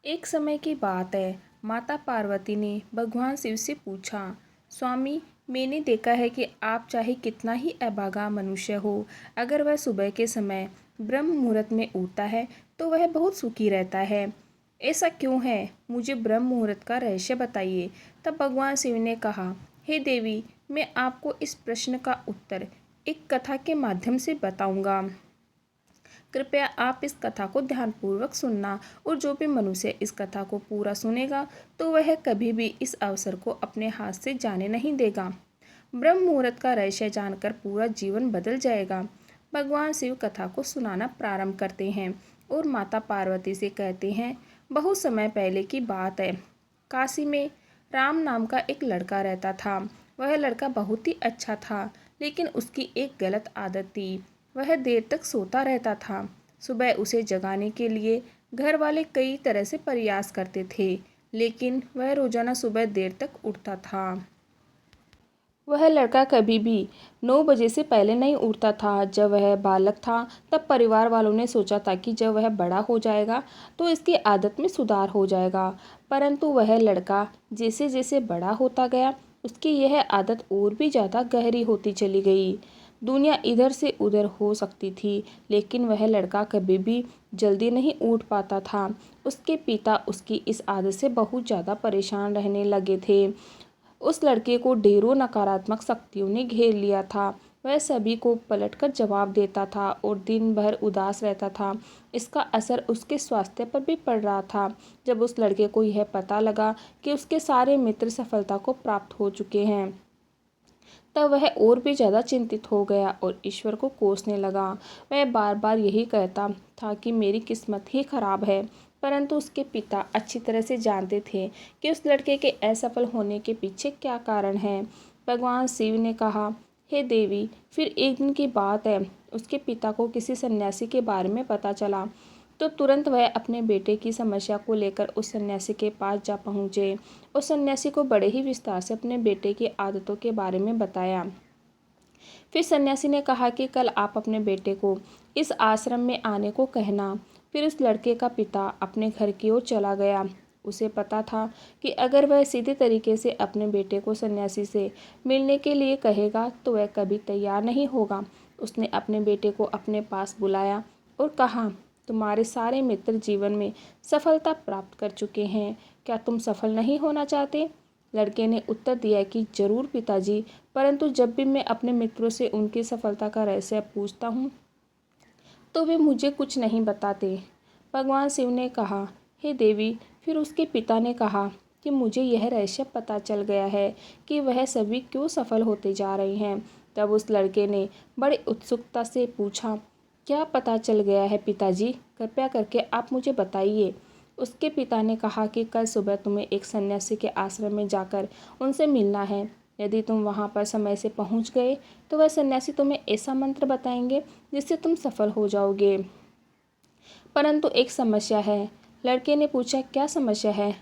एक समय की बात है। माता पार्वती ने भगवान शिव से पूछा, स्वामी, मैंने देखा है कि आप चाहे कितना ही अभागा मनुष्य हो, अगर वह सुबह के समय ब्रह्म मुहूर्त में उठता है तो वह बहुत सुखी रहता है। ऐसा क्यों है? मुझे ब्रह्म मुहूर्त का रहस्य बताइए। तब भगवान शिव ने कहा, हे देवी, मैं आपको इस प्रश्न का उत्तर एक कथा के माध्यम से बताऊंगा। कृपया आप इस कथा को ध्यानपूर्वक सुनना, और जो भी मनुष्य इस कथा को पूरा सुनेगा तो वह कभी भी इस अवसर को अपने हाथ से जाने नहीं देगा। ब्रह्म मुहूर्त का रहस्य जानकर पूरा जीवन बदल जाएगा। भगवान शिव कथा को सुनाना प्रारंभ करते हैं और माता पार्वती से कहते हैं, बहुत समय पहले की बात है। काशी में राम नाम का एक लड़का रहता था। वह लड़का बहुत ही अच्छा था, लेकिन उसकी एक गलत आदत थी। वह देर तक सोता रहता था। सुबह उसे जगाने के लिए घर वाले कई तरह से प्रयास करते थे, लेकिन वह रोजाना सुबह देर तक उठता था। वह लड़का कभी भी 9 बजे से पहले नहीं उठता था। जब वह बालक था तब परिवार वालों ने सोचा था कि जब वह बड़ा हो जाएगा तो इसकी आदत में सुधार हो जाएगा, परंतु वह लड़का जैसे जैसे बड़ा होता गया उसकी यह आदत और भी ज़्यादा गहरी होती चली गई। दुनिया इधर से उधर हो सकती थी, लेकिन वह लड़का कभी भी जल्दी नहीं उठ पाता था। उसके पिता उसकी इस आदत से बहुत ज़्यादा परेशान रहने लगे थे। उस लड़के को ढेरों नकारात्मक शक्तियों ने घेर लिया था। वह सभी को पलटकर जवाब देता था और दिन भर उदास रहता था। इसका असर उसके स्वास्थ्य पर भी पड़ रहा था। जब उस लड़के को यह पता लगा कि उसके सारे मित्र सफलता को प्राप्त हो चुके हैं, तब वह और भी ज़्यादा चिंतित हो गया और ईश्वर को कोसने लगा। वह बार बार यही कहता था कि मेरी किस्मत ही खराब है, परंतु उसके पिता अच्छी तरह से जानते थे कि उस लड़के के असफल होने के पीछे क्या कारण है। भगवान शिव ने कहा, हे देवी, फिर एक दिन की बात है। उसके पिता को किसी सन्यासी के बारे में पता चला तो तुरंत वह अपने बेटे की समस्या को लेकर उस सन्यासी के पास जा पहुँचे। उस सन्यासी को बड़े ही विस्तार से अपने बेटे की आदतों के बारे में बताया। फिर सन्यासी ने कहा कि कल आप अपने बेटे को इस आश्रम में आने को कहना। फिर उस लड़के का पिता अपने घर की ओर चला गया। उसे पता था कि अगर वह सीधे तरीके से अपने बेटे को सन्यासी से मिलने के लिए कहेगा तो वह कभी तैयार नहीं होगा। उसने अपने बेटे को अपने पास बुलाया और कहा, तुम्हारे सारे मित्र जीवन में सफलता प्राप्त कर चुके हैं, क्या तुम सफल नहीं होना चाहते? लड़के ने उत्तर दिया कि जरूर पिताजी, परंतु जब भी मैं अपने मित्रों से उनकी सफलता का रहस्य पूछता हूँ तो वे मुझे कुछ नहीं बताते। भगवान शिव ने कहा, हे देवी, फिर उसके पिता ने कहा कि मुझे यह रहस्य पता चल गया है कि वह सभी क्यों सफल होते जा रहे हैं। तब उस लड़के ने बड़ी उत्सुकता से पूछा, क्या पता चल गया है पिताजी? कृपया करके आप मुझे बताइए। उसके पिता ने कहा कि कल सुबह तुम्हें एक सन्यासी के आश्रम में जाकर उनसे मिलना है। यदि तुम वहां पर समय से पहुंच गए तो वह सन्यासी तुम्हें ऐसा मंत्र बताएंगे जिससे तुम सफल हो जाओगे। परंतु एक समस्या है। लड़के ने पूछा, क्या समस्या है?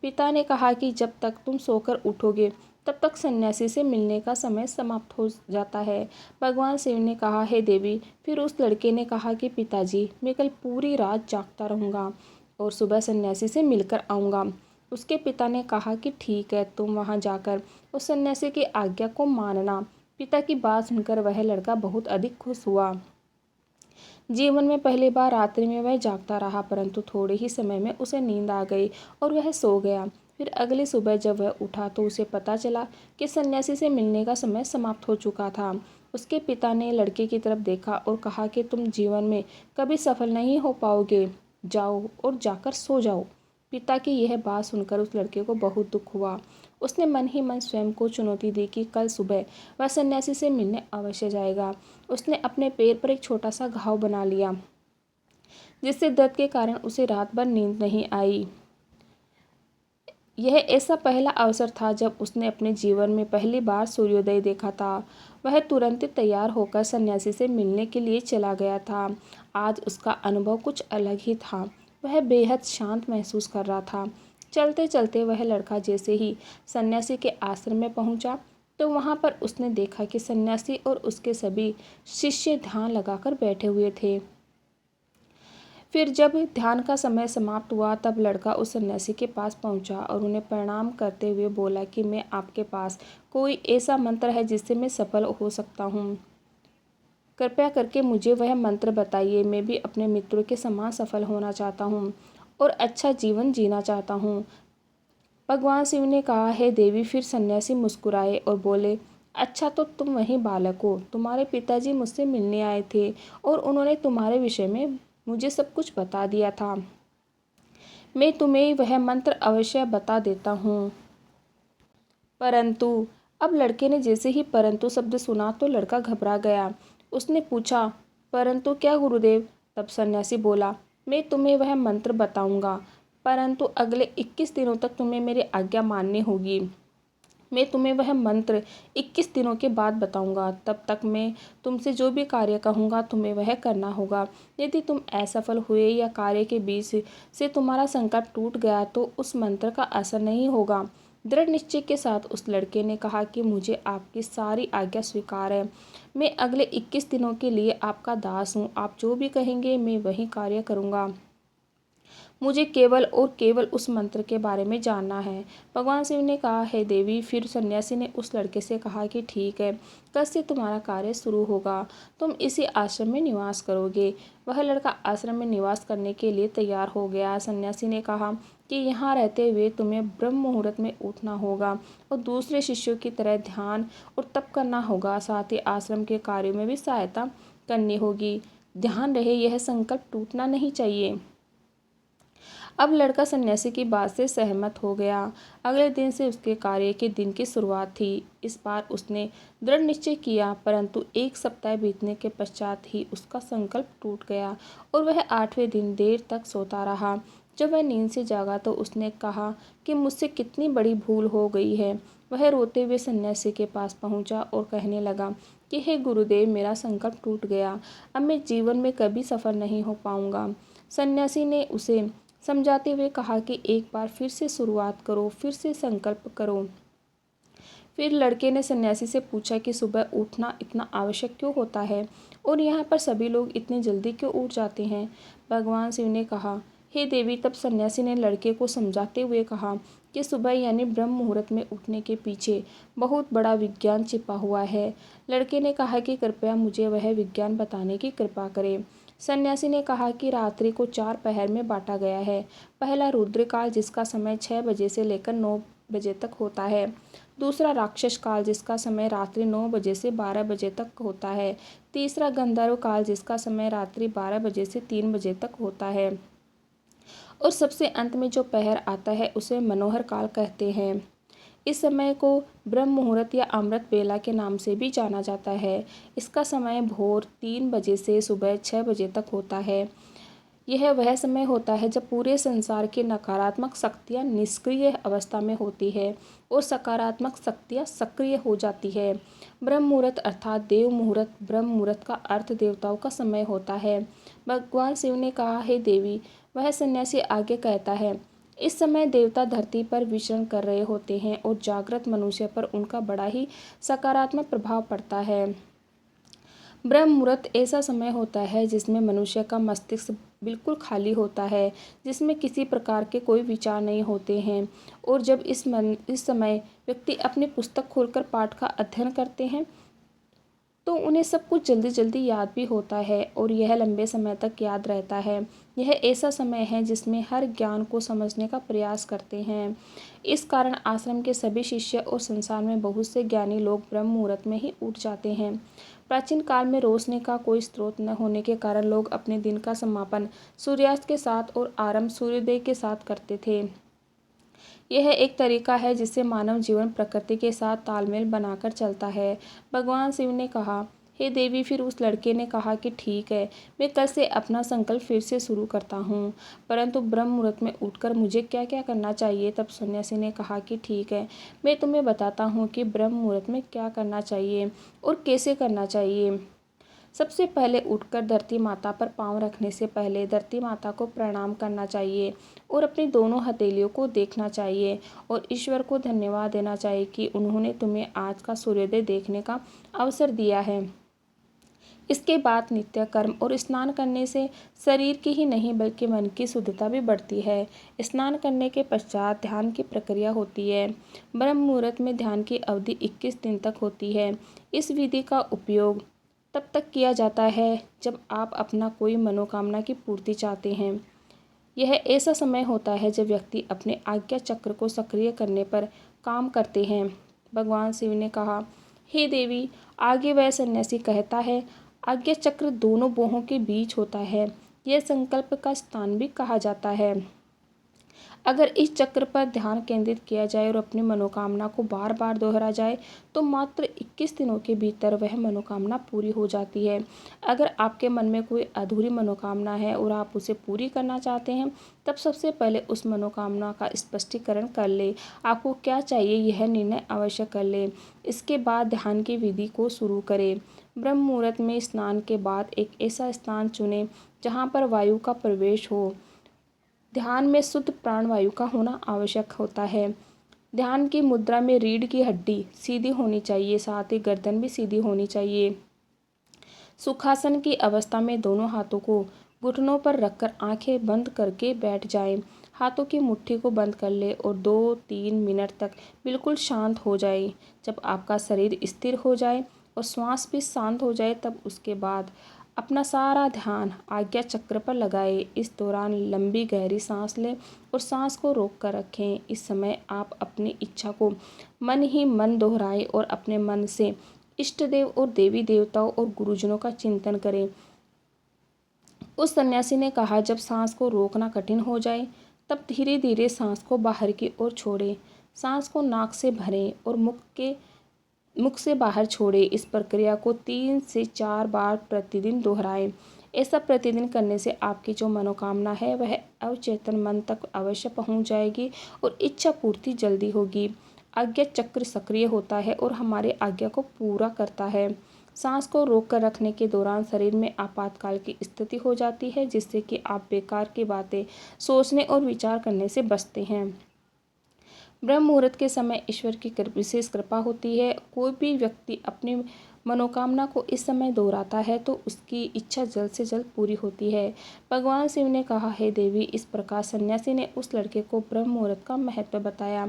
पिता ने कहा कि जब तक तुम सोकर उठोगे तब तक सन्यासी से मिलने का समय समाप्त हो जाता है। भगवान शिव ने कहा, हे देवी, फिर उस लड़के ने कहा कि पिताजी, मैं कल पूरी रात जागता रहूँगा और सुबह सन्यासी से मिलकर आऊँगा। उसके पिता ने कहा कि ठीक है, तुम वहाँ जाकर उस सन्यासी की आज्ञा को मानना। पिता की बात सुनकर वह लड़का बहुत अधिक खुश हुआ। जीवन में पहली बार रात्रि में वह जागता रहा, परंतु थोड़े ही समय में उसे नींद आ गई और वह सो गया। फिर अगली सुबह जब वह उठा तो उसे पता चला कि सन्यासी से मिलने का समय समाप्त हो चुका था। उसके पिता ने लड़के की तरफ देखा और कहा कि तुम जीवन में कभी सफल नहीं हो पाओगे, जाओ और जाकर सो जाओ। पिता की यह बात सुनकर उस लड़के को बहुत दुख हुआ। उसने मन ही मन स्वयं को चुनौती दी कि कल सुबह वह सन्यासी से मिलने अवश्य जाएगा। उसने अपने पैर पर एक छोटा सा घाव बना लिया, जिससे दर्द के कारण उसे रात भर नींद नहीं आई। यह ऐसा पहला अवसर था जब उसने अपने जीवन में पहली बार सूर्योदय देखा था। वह तुरंत ही तैयार होकर सन्यासी से मिलने के लिए चला गया था। आज उसका अनुभव कुछ अलग ही था। वह बेहद शांत महसूस कर रहा था। चलते चलते वह लड़का जैसे ही सन्यासी के आश्रम में पहुंचा तो वहां पर उसने देखा कि सन्यासी और उसके सभी शिष्य ध्यान लगाकर बैठे हुए थे। फिर जब ध्यान का समय समाप्त हुआ तब लड़का उस सन्यासी के पास पहुंचा और उन्हें प्रणाम करते हुए बोला कि मैं आपके पास कोई ऐसा मंत्र है जिससे मैं सफल हो सकता हूँ। कृपया करके मुझे वह मंत्र बताइए। मैं भी अपने मित्रों के समान सफल होना चाहता हूँ और अच्छा जीवन जीना चाहता हूँ। भगवान शिव ने कहा, हे देवी। फिर सन्यासी मुस्कुराए और बोले, अच्छा तो तुम वही बालक हो। तुम्हारे पिताजी मुझसे मिलने आए थे और उन्होंने तुम्हारे विषय में मुझे सब कुछ बता दिया था। मैं तुम्हें वह मंत्र अवश्य बता देता हूँ। परंतु अब लड़के ने जैसे ही परंतु शब्द सुना तो लड़का घबरा गया। उसने पूछा, परंतु क्या गुरुदेव? तब सन्यासी बोला, मैं तुम्हें वह मंत्र बताऊंगा, परंतु अगले 21 दिनों तक तुम्हें मेरी आज्ञा माननी होगी। मैं तुम्हें वह मंत्र 21 दिनों के बाद बताऊंगा। तब तक मैं तुमसे जो भी कार्य कहूँगा तुम्हें वह करना होगा। यदि तुम असफल हुए या कार्य के बीच से तुम्हारा संकल्प टूट गया तो उस मंत्र का असर नहीं होगा। दृढ़ निश्चय के साथ उस लड़के ने कहा कि मुझे आपकी सारी आज्ञा स्वीकार है। मैं अगले 21 दिनों के लिए आपका दास हूँ। आप जो भी कहेंगे मैं वही कार्य करूँगा। मुझे केवल और केवल उस मंत्र के बारे में जानना है। भगवान शिव ने कहा, है देवी। फिर सन्यासी ने उस लड़के से कहा कि ठीक है, कल से तुम्हारा कार्य शुरू होगा। तुम इसी आश्रम में निवास करोगे। वह लड़का आश्रम में निवास करने के लिए तैयार हो गया। सन्यासी ने कहा कि यहाँ रहते हुए तुम्हें ब्रह्म मुहूर्त में उठना होगा और दूसरे शिष्यों की तरह ध्यान और तप करना होगा। साथ ही आश्रम के कार्यों में भी सहायता करनी होगी। ध्यान रहे, यह संकल्प टूटना नहीं चाहिए। अब लड़का सन्यासी की बात से सहमत हो गया। अगले दिन से उसके कार्य के दिन की शुरुआत थी। इस बार उसने दृढ़ निश्चय किया, परंतु 1 सप्ताह बीतने के पश्चात ही उसका संकल्प टूट गया और वह 8वें दिन देर तक सोता रहा। जब वह नींद से जागा तो उसने कहा कि मुझसे कितनी बड़ी भूल हो गई है। वह रोते हुए सन्यासी के पास पहुंचा और कहने लगा कि हे गुरुदेव, मेरा संकल्प टूट गया। अब मैं जीवन में कभी सफल नहीं हो पाऊंगा। सन्यासी ने उसे समझाते हुए कहा कि एक बार फिर से शुरुआत करो, फिर से संकल्प करो। फिर लड़के ने सन्यासी से पूछा कि सुबह उठना इतना आवश्यक क्यों होता है और यहाँ पर सभी लोग इतनी जल्दी क्यों उठ जाते हैं। भगवान शिव ने कहा, हे देवी। तब सन्यासी ने लड़के को समझाते हुए कहा कि सुबह यानी ब्रह्म मुहूर्त में उठने के पीछे बहुत बड़ा विज्ञान छिपा हुआ है। लड़के ने कहा कि कृपया मुझे वह विज्ञान बताने की कृपा करें। सन्यासी ने कहा कि रात्रि को 4 पहर में बांटा गया है। पहला रुद्रकाल, जिसका समय 6 बजे से लेकर 9 बजे तक होता है। दूसरा राक्षस काल, जिसका समय रात्रि 9 बजे से 12 बजे तक होता है। तीसरा गंधर्व काल, जिसका समय रात्रि 12 बजे से 3 बजे तक होता है। और सबसे अंत में जो पहर आता है उसे मनोहर काल कहते हैं। इस समय को ब्रह्म मुहूर्त या अमृत बेला के नाम से भी जाना जाता है। इसका समय भोर 3 बजे से सुबह 6 बजे तक होता है। यह वह समय होता है जब पूरे संसार की नकारात्मक शक्तियाँ निष्क्रिय अवस्था में होती है और सकारात्मक शक्तियाँ सक्रिय हो जाती है। ब्रह्म मुहूर्त अर्थात देव मुहूर्त, ब्रह्म मुहूर्त का अर्थ देवताओं का समय होता है। भगवान शिव ने कहा, हे देवी। वह सन्यासी आगे कहता है, इस समय देवता धरती पर विचरण कर रहे होते हैं और जागृत मनुष्य पर उनका बड़ा ही सकारात्मक प्रभाव पड़ता है। ब्रह्म मुहूर्त ऐसा समय होता है जिसमें मनुष्य का मस्तिष्क बिल्कुल खाली होता है, जिसमें किसी प्रकार के कोई विचार नहीं होते हैं। और जब इस समय व्यक्ति अपनी पुस्तक खोलकर पाठ का अध्ययन करते हैं तो उन्हें सब कुछ जल्दी जल्दी याद भी होता है और यह लंबे समय तक याद रहता है। यह ऐसा समय है जिसमें हर ज्ञान को समझने का प्रयास करते हैं। इस कारण आश्रम के सभी शिष्य और संसार में बहुत से ज्ञानी लोग ब्रह्म मुहूर्त में ही उठ जाते हैं। प्राचीन काल में रोशनी का कोई स्रोत न होने के कारण लोग अपने दिन का समापन सूर्यास्त के साथ और आरंभ सूर्योदय के साथ करते थे। यह एक तरीका है जिससे मानव जीवन प्रकृति के साथ तालमेल बनाकर चलता है। भगवान शिव ने कहा, हे देवी। फिर उस लड़के ने कहा कि ठीक है, मैं कल से अपना संकल्प फिर से शुरू करता हूँ, परंतु ब्रह्म मुहूर्त में उठकर मुझे क्या क्या करना चाहिए। तब सन्यासी ने कहा कि ठीक है, मैं तुम्हें बताता हूँ कि ब्रह्म मुहूर्त में क्या करना चाहिए और कैसे करना चाहिए। सबसे पहले उठकर धरती माता पर पाँव रखने से पहले धरती माता को प्रणाम करना चाहिए और अपनी दोनों हथेलियों को देखना चाहिए और ईश्वर को धन्यवाद देना चाहिए कि उन्होंने तुम्हें आज का सूर्योदय देखने का अवसर दिया है। इसके बाद नित्य कर्म और स्नान करने से शरीर की ही नहीं बल्कि मन की शुद्धता भी बढ़ती है। स्नान करने के पश्चात ध्यान की प्रक्रिया होती है। ब्रह्म मुहूर्त में ध्यान की अवधि 21 दिन तक होती है। इस विधि का उपयोग तब तक किया जाता है जब आप अपना कोई मनोकामना की पूर्ति चाहते हैं। यह ऐसा समय होता है जब व्यक्ति अपने आज्ञा चक्र को सक्रिय करने पर काम करते हैं। भगवान शिव ने कहा, हे देवी, आगे वह सन्यासी कहता है, आज्ञा चक्र दोनों बाहों के बीच होता है। यह संकल्प का स्थान भी कहा जाता है। अगर इस चक्र पर ध्यान केंद्रित किया जाए और अपनी मनोकामना को बार बार दोहरा जाए तो मात्र 21 दिनों के भीतर वह मनोकामना पूरी हो जाती है। अगर आपके मन में कोई अधूरी मनोकामना है और आप उसे पूरी करना चाहते हैं, तब सबसे पहले उस मनोकामना का स्पष्टीकरण कर ले। आपको क्या चाहिए यह निर्णय अवश्य कर ले। इसके बाद ध्यान की विधि को शुरू करें। ब्रह्म मुहूर्त में स्नान के बाद एक ऐसा स्थान चुनें जहाँ पर वायु का प्रवेश हो। ध्यान में शुद्ध प्राणवायु का होना आवश्यक होता है। ध्यान की मुद्रा में रीढ़ की हड्डी सीधी होनी चाहिए, साथ ही गर्दन भी सीधी होनी चाहिए। सुखासन की अवस्था में दोनों हाथों को घुटनों पर रखकर आंखें बंद करके बैठ जाएं। हाथों की मुट्ठी को बंद कर ले और 2-3 मिनट तक बिल्कुल शांत हो जाए। जब आपका शरीर स्थिर हो जाए और श्वास भी शांत हो जाए, तब उसके बाद अपना सारा ध्यान आज्ञा चक्र पर लगाएं। इस दौरान लंबी गहरी सांस लें और सांस को रोक कर रखें। इस समय आप अपनी इच्छा को मन ही मन दोहराएं और अपने मन से इष्ट देव और देवी देवताओं और गुरुजनों का चिंतन करें। उस सन्यासी ने कहा, जब सांस को रोकना कठिन हो जाए तब धीरे धीरे सांस को बाहर की ओर छोड़ें। सांस को नाक से भरें और मुख से बाहर छोड़ें। इस प्रक्रिया को 3 से 4 बार प्रतिदिन दोहराएं। ऐसा प्रतिदिन करने से आपकी जो मनोकामना है वह अवचेतन मन तक अवश्य पहुंच जाएगी और इच्छा पूर्ति जल्दी होगी। आज्ञा चक्र सक्रिय होता है और हमारे आज्ञा को पूरा करता है। सांस को रोक कर रखने के दौरान शरीर में आपातकाल की स्थिति हो जाती है, जिससे कि आप बेकार की बातें सोचने और विचार करने से बचते हैं। ब्रह्म मुहूर्त के समय ईश्वर की विशेष कृपा होती है। कोई भी व्यक्ति अपनी मनोकामना को इस समय दोहराता है तो उसकी इच्छा जल्द से जल्द पूरी होती है। भगवान शिव ने कहा, हे देवी, इस प्रकार सन्यासी ने उस लड़के को ब्रह्म मुहूर्त का महत्व बताया।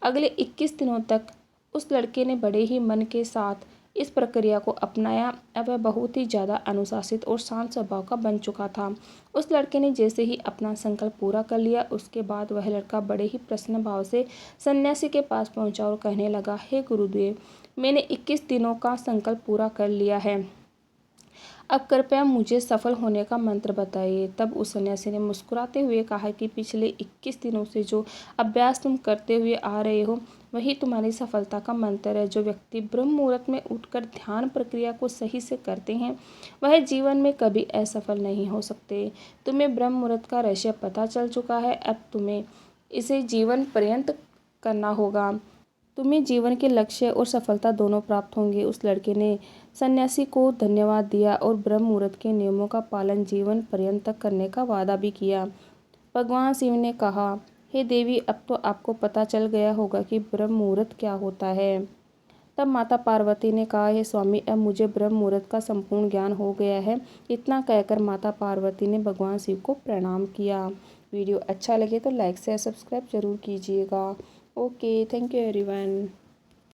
अगले 21 दिनों तक उस लड़के ने बड़े ही मन के साथ इस प्रक्रिया को अपनाया। अब वह बहुत ही ज़्यादा अनुशासित और शांत स्वभाव का बन चुका था। उस लड़के ने जैसे ही अपना संकल्प पूरा कर लिया, उसके बाद वह लड़का बड़े ही प्रसन्न भाव से सन्यासी के पास पहुंचा और कहने लगा, हे गुरुदेव, मैंने 21 दिनों का संकल्प पूरा कर लिया है। अब कृपया मुझे सफल होने का मंत्र बताइए। तब उस सन्यासी ने मुस्कुराते हुए कहा कि पिछले 21 दिनों से जो अभ्यास तुम करते हुए आ रहे हो वही तुम्हारी सफलता का मंत्र है। जो व्यक्ति ब्रह्म मुहूर्त में उठकर ध्यान प्रक्रिया को सही से करते हैं वह जीवन में कभी असफल नहीं हो सकते। तुम्हें ब्रह्म मुहूर्त का रहस्य पता चल चुका है। अब तुम्हें इसे जीवन पर्यंत करना होगा। तुम्हें जीवन के लक्ष्य और सफलता दोनों प्राप्त होंगे। उस लड़के ने सन्यासी को धन्यवाद दिया और ब्रह्म मुहूर्त के नियमों का पालन जीवन पर्यंत तक करने का वादा भी किया। भगवान शिव ने कहा, हे देवी, अब तो आपको पता चल गया होगा कि ब्रह्म मुहूर्त क्या होता है। तब माता पार्वती ने कहा, हे स्वामी, अब मुझे ब्रह्म मुहूर्त का संपूर्ण ज्ञान हो गया है। इतना कहकर माता पार्वती ने भगवान शिव को प्रणाम किया। वीडियो अच्छा लगे तो लाइक शेयर सब्सक्राइब जरूर कीजिएगा। Okay, thank you everyone.